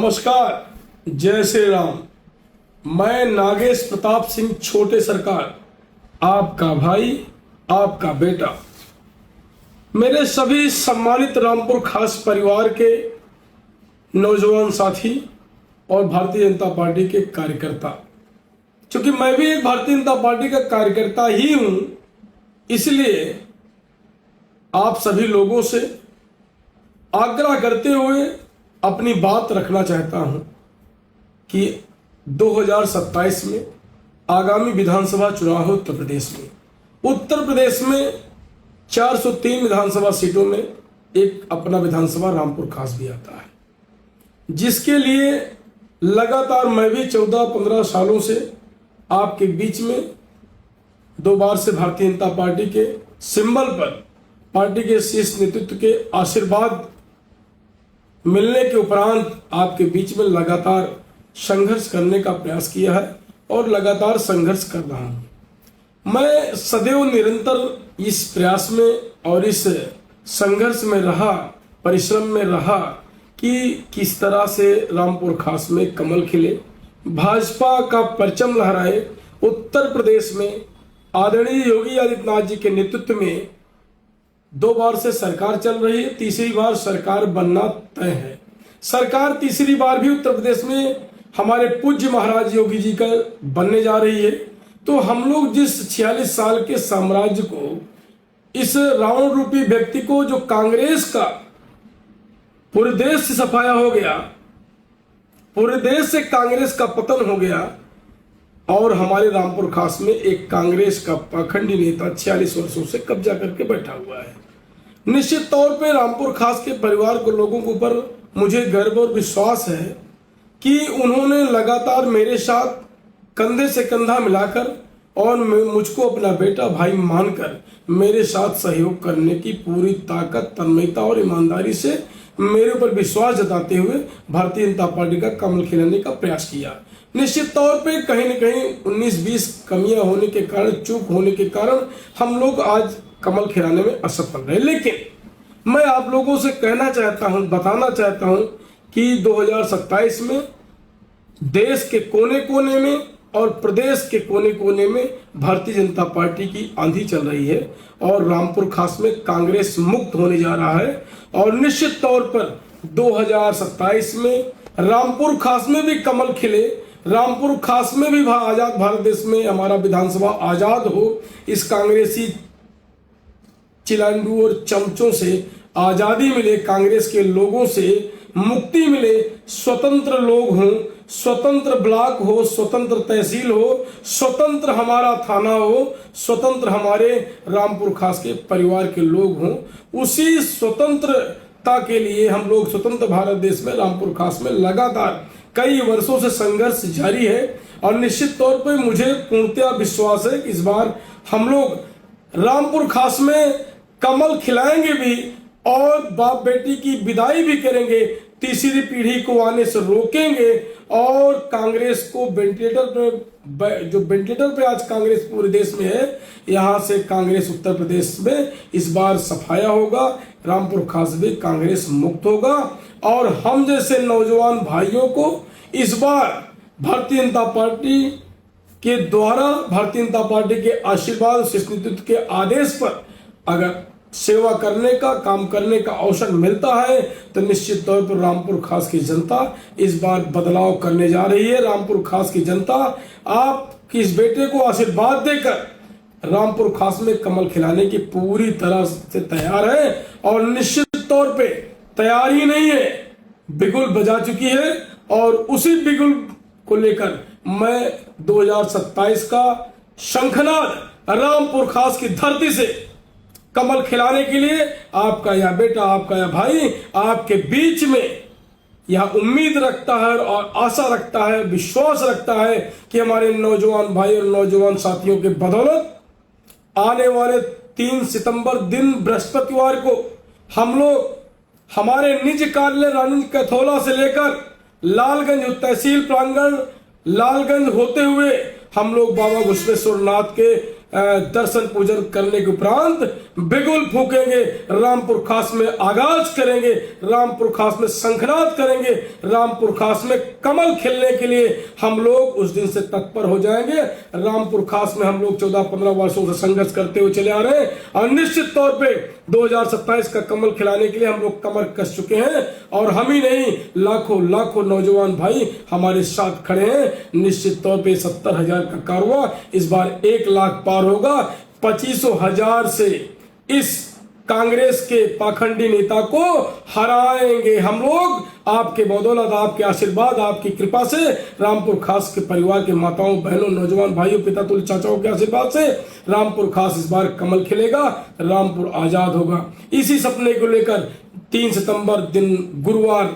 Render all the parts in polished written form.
नमस्कार, जय श्री राम। मैं नागेश प्रताप सिंह छोटे सरकार, आपका भाई, आपका बेटा। मेरे सभी सम्मानित रामपुर खास परिवार के नौजवान साथी और भारतीय जनता पार्टी के कार्यकर्ता, क्योंकि मैं भी एक भारतीय जनता पार्टी का कार्यकर्ता ही हूं, इसलिए आप सभी लोगों से आग्रह करते हुए अपनी बात रखना चाहता हूं कि 2027 में आगामी विधानसभा चुनाव है उत्तर प्रदेश में। उत्तर प्रदेश में 403 विधानसभा सीटों में एक अपना विधानसभा रामपुर खास भी आता है, जिसके लिए लगातार मैं भी 14-15 सालों से आपके बीच में 2 बार से भारतीय जनता पार्टी के सिंबल पर पार्टी के शीर्ष नेतृत्व के आशीर्वाद मिलने के उपरांत आपके बीच में लगातार संघर्ष करने का प्रयास किया है और लगातार संघर्ष कर रहा हूं। मैं सदैव निरंतर इस प्रयास में और इस संघर्ष में रहा, परिश्रम में रहा कि किस तरह से रामपुर खास में कमल खिले, भाजपा का परचम लहराए। उत्तर प्रदेश में आदरणीय योगी आदित्यनाथ जी के नेतृत्व में 2 बार से सरकार चल रही है, तीसरी बार सरकार बनना तय है। सरकार तीसरी बार भी उत्तर प्रदेश में हमारे पूज्य महाराज योगी जी का बनने जा रही है। तो हम लोग जिस 46 साल के साम्राज्य को, इस रावण रूपी व्यक्ति को, जो कांग्रेस का पूरे देश से सफाया हो गया, पूरे देश से कांग्रेस का पतन हो गया और हमारे रामपुर खास में एक कांग्रेस का पाखंडी नेता 46 वर्षों से कब्जा करके बैठा हुआ है। निश्चित तौर पे रामपुर खास के परिवार को, लोगों के ऊपर मुझे गर्व और विश्वास है कि उन्होंने लगातार मेरे साथ कंधे से कंधा मिलाकर और मुझको अपना बेटा भाई मानकर मेरे साथ सहयोग करने की पूरी ताकत, तन्मयता और ईमानदारी से मेरे ऊपर विश्वास जताते हुए भारतीय जनता पार्टी का कमल खिलाने का प्रयास किया। निश्चित तौर पे कहीं न कहीं 19-20 कमियां होने के कारण, चूक होने के कारण हम लोग आज कमल खिलाने में असफल रहे। लेकिन मैं आप लोगों से कहना चाहता हूं, बताना चाहता हूं कि 2027 में देश के कोने कोने में और प्रदेश के कोने कोने में भारतीय जनता पार्टी की आंधी चल रही है और रामपुर खास में कांग्रेस मुक्त होने जा रहा है। और निश्चित तौर पर 2027 में रामपुर खास में भी कमल खिले, रामपुर खास में भी आजाद भारत देश में हमारा विधानसभा आजाद हो, इस कांग्रेसी चिलांडू और चमचों से आजादी मिले, कांग्रेस के लोगों से मुक्ति मिले, स्वतंत्र लोग हों, स्वतंत्र ब्लॉक हो, स्वतंत्र तहसील हो, स्वतंत्र हमारा थाना हो, स्वतंत्र हमारे रामपुर खास के परिवार के लोग हों। उसी स्वतंत्रता के लिए हम लोग स्वतंत्र भारत देश में रामपुर खास में लगातार कई वर्षों से संघर्ष जारी है और निश्चित तौर पे मुझे पूर्णतया विश्वास है कि इस बार हम लोग रामपुर खास में कमल खिलाएंगे भी और बाप बेटी की विदाई भी करेंगे, तीसरी पीढ़ी को आने से रोकेंगे और कांग्रेस को वेंटिलेटर पे, जो वेंटिलेटर पे आज कांग्रेस पूरे देश में है, यहां से कांग्रेस उत्तर प्रदेश में इस बार सफाया होगा, रामपुर खास में कांग्रेस मुक्त होगा और हम जैसे नौजवान भाइयों को इस बार भारतीय जनता पार्टी के द्वारा, भारतीय जनता पार्टी के आशीर्वाद, शीर्ष नेतृत्व के आदेश पर अगर सेवा करने का, काम करने का अवसर मिलता है तो निश्चित तौर पर रामपुर खास की जनता इस बार बदलाव करने जा रही है। रामपुर खास की जनता आपके इस बेटे को आशीर्वाद देकर रामपुर खास में कमल खिलाने की पूरी तरह से तैयार है और निश्चित तौर पे तैयार ही नहीं है, बिगुल बजा चुकी है और उसी बिगुल को लेकर मैं 2027 का शंखनाद रामपुर खास की धरती से कमल खिलाने के लिए आपका यह बेटा, आपका यह भाई आपके बीच में यह उम्मीद रखता है और आशा रखता है, विश्वास रखता है कि हमारे नौजवान भाई और नौजवान साथियों के बदौलत आने वाले 3 सितंबर दिन बृहस्पतिवार को हम लोग हमारे निज कार्यालय रानी कैथोला से लेकर लालगंज तहसील प्रांगण, लालगंज होते हुए हम लोग बाबा घुसपेश्वर नाथ के दर्शन पूजन करने के उपरांत बिगुल फूकेंगे, रामपुर खास में आगाज करेंगे, रामपुर खास में शंखनाद करेंगे, रामपुर खास में कमल खिलने के लिए हम लोग उस दिन से तत्पर हो जाएंगे। रामपुर खास में हम लोग 14-15 वर्षों से संघर्ष करते हुए चले आ रहे हैं और निश्चित तौर पे 2027 का कमल खिलाने के लिए हम लोग कमर कस चुके हैं और हम ही नहीं, लाखों लाखों नौजवान भाई हमारे साथ खड़े हैं। निश्चित तौर पे 70,000 का कारवां इस बार 1 लाख पार होगा। 25,000 से इस कांग्रेस के पाखंडी नेता को हराएंगे हम लोग, आपके बदौलत, आपके आशीर्वाद, आपकी कृपा से, रामपुर खास के परिवार के माताओं, बहनों, नौजवान भाइयों, पिता तुल्य चाचाओं के आशीर्वाद से रामपुर खास इस बार कमल खिलेगा, रामपुर आजाद होगा। इसी सपने को लेकर 3 सितंबर दिन गुरुवार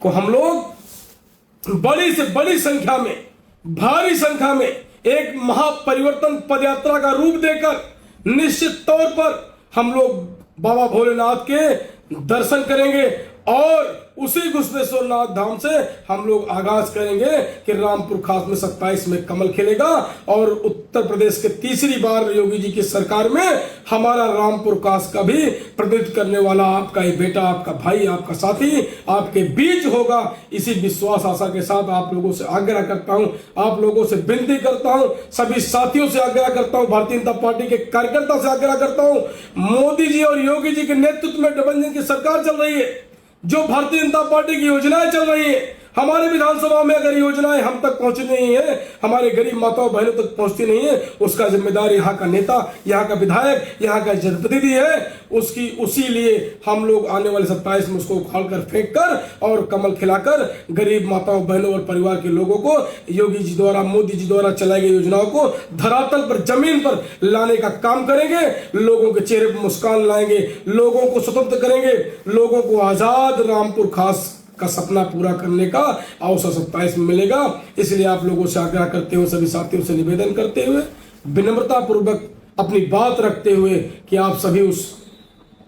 को हम लोग बड़ी से बड़ी संख्या में, भारी संख्या में एक महापरिवर्तन पदयात्रा का रूप देकर निश्चित तौर पर हम लोग बाबा भोलेनाथ के दर्शन करेंगे और उसी घुसपेश्वर नाथ धाम से हम लोग आगाज करेंगे कि रामपुर खास में 27 में कमल खिलेगा और उत्तर प्रदेश के तीसरी बार योगी जी की सरकार में हमारा रामपुर खास का भी प्रतिनिधित्व करने वाला आपका ये बेटा, आपका भाई, आपका साथी आपके बीच होगा। इसी विश्वास आशा के साथ आप लोगों से आग्रह करता हूं, आप लोगों से विनती करता हूं, सभी साथियों से आग्रह करता हूं, भारतीय जनता पार्टी के कार्यकर्ता से आग्रह करता हूं, मोदी जी और योगी जी के नेतृत्व में गठबंधन की सरकार चल रही है, जो भारतीय जनता पार्टी की योजनाएं चल रही है, हमारे विधानसभा में अगर योजनाएं हम तक पहुंची नहीं है, हमारे गरीब माताओं बहनों तक पहुंचती नहीं है, उसका जिम्मेदार यहाँ का नेता, यहाँ का विधायक, यहाँ का जनप्रतिनिधि है। उसी लिए हम लोग आने वाले 27 में उसको उखाड़ कर फेंक कर और कमल खिलाकर गरीब माताओं बहनों और परिवार के लोगों को योगी जी द्वारा, मोदी जी द्वारा चलाई गई योजनाओं को धरातल पर, जमीन पर लाने का काम करेंगे। लोगों के चेहरे पर मुस्कान लाएंगे, लोगों को स्वतंत्र करेंगे, लोगों को आजाद रामपुर खास का सपना पूरा करने का अवसर 27 में मिलेगा। इसलिए आप लोगों से आग्रह करते हुए, सभी साथियों से निवेदन करते हुए, विनम्रता पूर्वक अपनी बात रखते हुए कि आप सभी उस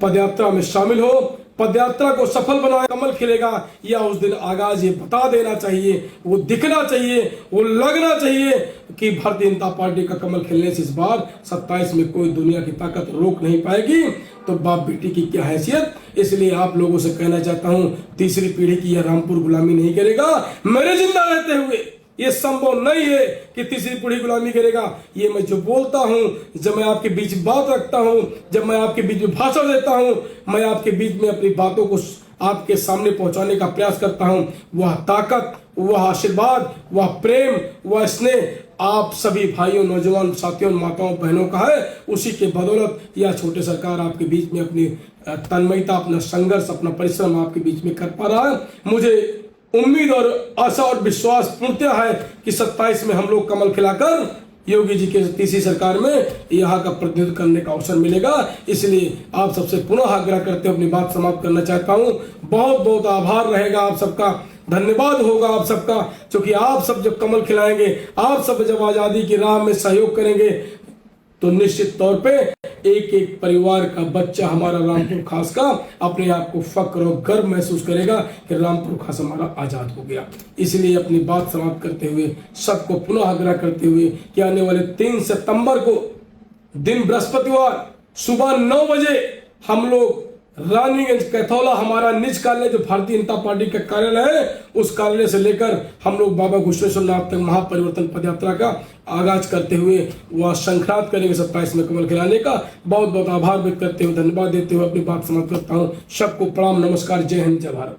पदयात्रा में शामिल हो, पदयात्रा को सफल बनाए, कमल खिलेगा या उस दिन आगाज ये बता देना चाहिए, वो दिखना चाहिए, वो लगना चाहिए कि भारतीय जनता पार्टी का कमल खिलने से इस बार 27 में कोई दुनिया की ताकत रोक नहीं पाएगी। तो बाप बेटी की क्या हैसियत। इसलिए आप लोगों से कहना चाहता हूं, तीसरी पीढ़ी की यह रामपुर गुलामी नहीं करेगा। मेरे जिंदा रहते हुए ये संभव नहीं है कि तीसरी पीढ़ी गुलामी करेगा। ये मैं जो बोलता हूं, जब मैं आपके बीच बात रखता हूं, जब मैं आपके बीच में भाषण देता हूं, मैं आपके बीच में अपनी बातों को आपके सामने पहुंचाने का प्रयास करता हूं, वह ताकत, वह आशीर्वाद, वह प्रेम, वह स्नेह आप सभी भाइयों, नौजवान साथियों, माताओं, बहनों का है। उसी के बदौलत यह छोटे सरकार आपके बीच में अपनी तन्मयता, अपना संघर्ष, अपना परिश्रम आपके बीच में कर पा रहा है। मुझे उम्मीद और आशा और विश्वास पूर्णतः है कि 27 में हम लोग कमल खिलाकर योगी जी के तीसरी सरकार में यहाँ का प्रतिनिधित्व करने का अवसर मिलेगा। इसलिए आप सबसे पुनः आग्रह करते हुए अपनी बात समाप्त करना चाहता हूँ। बहुत बहुत आभार रहेगा आप सबका, धन्यवाद होगा आप सबका, क्योंकि आप सब जब कमल खिलाएंगे, आप सब जब आजादी की राह में सहयोग करेंगे, तो निश्चित तौर पे एक एक परिवार का बच्चा हमारा रामपुर खास का अपने आप को फक्र और गर्व महसूस करेगा कि रामपुर खास हमारा आजाद हो गया। इसलिए अपनी बात समाप्त करते हुए सबको पुनः आग्रह करते हुए कि आने वाले 3 सितंबर को दिन बृहस्पतिवार सुबह 9 बजे हम लोग रानीगंज कैथौला, हमारा निज कार्यालय जो भारतीय जनता पार्टी का कार्यालय है, उस कार्यालय से लेकर हम लोग बाबा घुसपेश्वर नाथ तक महापरिवर्तन पदयात्रा का आगाज करते हुए वह शंखनाद करेंगे 27 में कमल खिलाने का। बहुत बहुत आभार व्यक्त करते हुए, धन्यवाद देते हुए अपनी बात समाप्त करता हूँ। सबको प्रणाम, नमस्कार, जय हिंद, जय भारत।